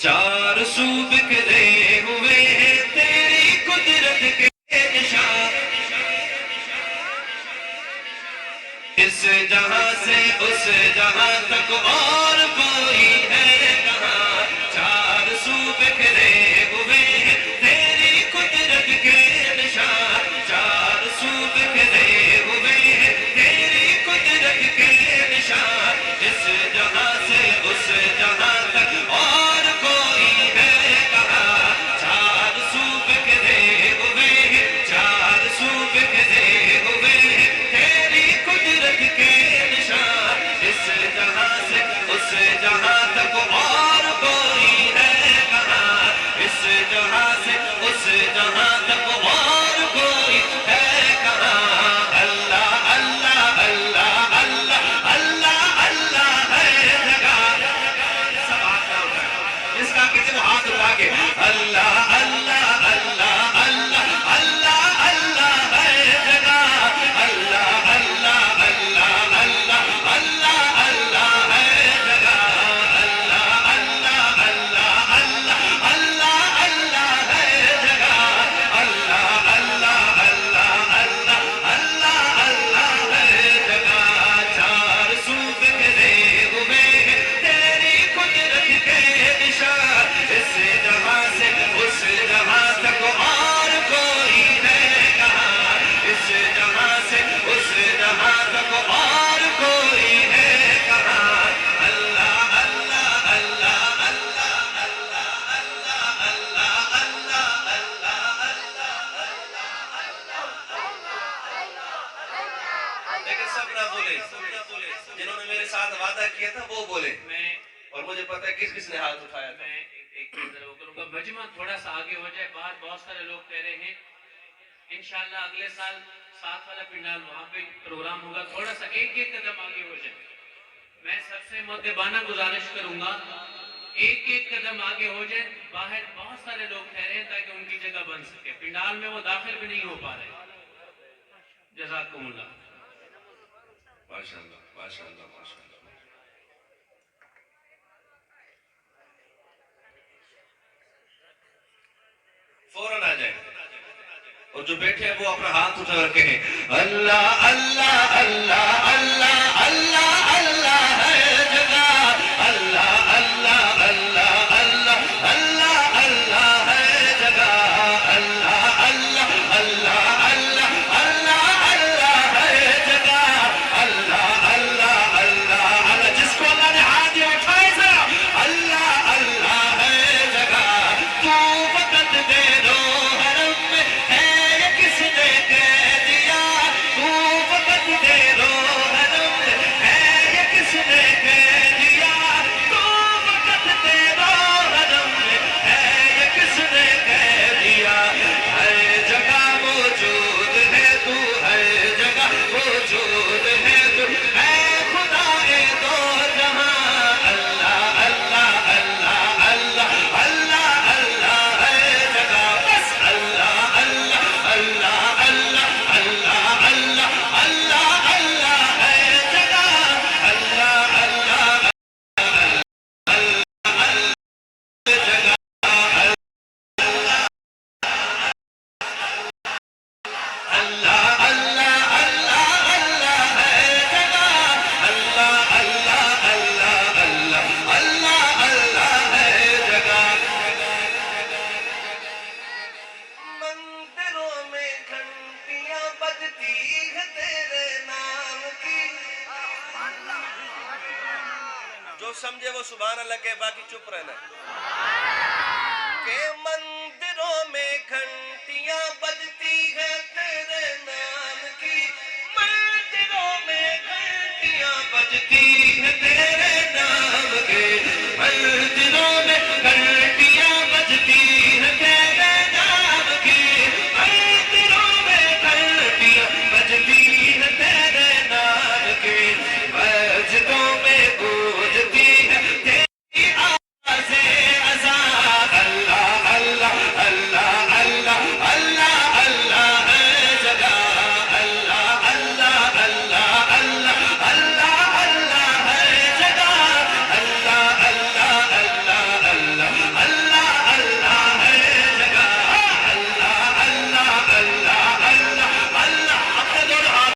چار سو بکھرے ہوئے ہیں تیری قدرت کے نشان، اس جہاں سے اس جہاں تک اور کوئی ہے کہاں، چار سو بکھرے ہوئے ہیں تیری قدرت کے نشان، چار سو بکھرے ہوئے ہیں تیری قدرت کے نشان، اس جہاں سے اس جہاں تک اور کوئی ہے کہاں، چار سو بکھرے ہوئے ہیں، چار سو بکھرے ہوئے ہیں تیری قدرت کے نشان، اس جہاں سے اس جہاں تک اور کوئی ہے کہاں، اس جہاں سے اس جہاں تک اور کوئی ہے کہاں، اللہ اللہ اللہ اللہ اللہ اللہ ہے جگہ، سب ہاتھ نہ اٹھائیں، جس کا کسی کو ہاتھ اٹھا کے اللہ اللہ اللہ اللہ اللہ اللہ ہے جگہ، اللہ اللہ اللہ اللہ اللہ اللہ ہے جگہ، اللہ اللہ اللہ اللہ اللہ اللہ ہے جگہ، اللہ اللہ اللہ اللہ اللہ اللہ ہے جگہ، چار سو بکھرے ہوئے ہیں تیری قدرت کے نشان، اس جہاں سے اس جہاں تک اور کوئی ہے کہاں، اس جہاں سے اس جہاں تک اور کوئی ہے کہاں، اللہ اللہ اللہ اللہ اللہ اللہ اللہ اللہ اللہ، لیکن سب نہ بولے، جنہوں نے میرے ساتھ وعدہ کیا تھا وہ بولے، اور مجھے پتہ ہے کس کس نے ہاتھ اٹھایا تھا۔ ایک ضرور کروں گا، مجمع تھوڑا سا آگے ہو جائے، باہر بہت سارے لوگ کہہ رہے ہیں انشاءاللہ اگلے سال 7 والا پنڈال وہاں پہ پروگرام ہوگا، تھوڑا سا ایک قدم آگے ہو جائے، میں سب سے مؤدبانہ گزارش کروں گا ایک قدم آگے ہو جائے، باہر بہت سارے لوگ ٹھہرے ہیں تاکہ ان کی جگہ بن سکے، پنڈال میں وہ داخل بھی نہیں ہو پا رہے، جزاکم اللہ۔ ماشاءاللہ ماشاءاللہ ماشاءاللہ، فوراً آ جائیں، اور جو بیٹھے ہیں وہ اپنا ہاتھ اٹھا کر کہیں اللہ اللہ اللہ اللہ اللہ اللہ ہے جگہ، اللہ اللہ اللہ اللہ اللہ اللہ ہے جگہ، اللہ اللہ اللہ اللہ اللہ اللہ ہے جگہ، اللہ اللہ اللہ اللہ، جس کو اللہ نے ہاتھ دیا اٹھائے ذرا، اللہ اللہ ہے جگہ، تو وقت دے دو حرم میں ہے یہ کس نے کہہ دیا، تو وقت دے دو حرم میں ہے یہ کس نے کہہ دیا، تو وقت دے دو حرم میں ہے یہ کس نے کہہ دیا، ہر جگہ موجود ہے تو، ہر جگہ موجود ہے تو، اے خدا اے دو جہاں، اللہ اللہ اللہ اللہ اللہ اللہ ہے جگہ، بس اللہ اللہ اللہ اللہ اللہ اللہ اللہ اللہ ہے جگہ، اللہ اللہ جگہ، اللہ اللہ اللہ اللہ ہے جگہ، اللہ اللہ اللہ اللہ اللہ اللہ ہے جگہ، مندروں میں گھنٹیاں بجتی ہے تیرے نام کی، جو سمجھے وہ سبحان اللہ کہ باقی چپ رہنا، کہ مندروں میں گھنٹیاں بجتی ہے تیرے نام کی، مندروں میں گھنٹیاں بجتی ہے تیرے نام کی، مندروں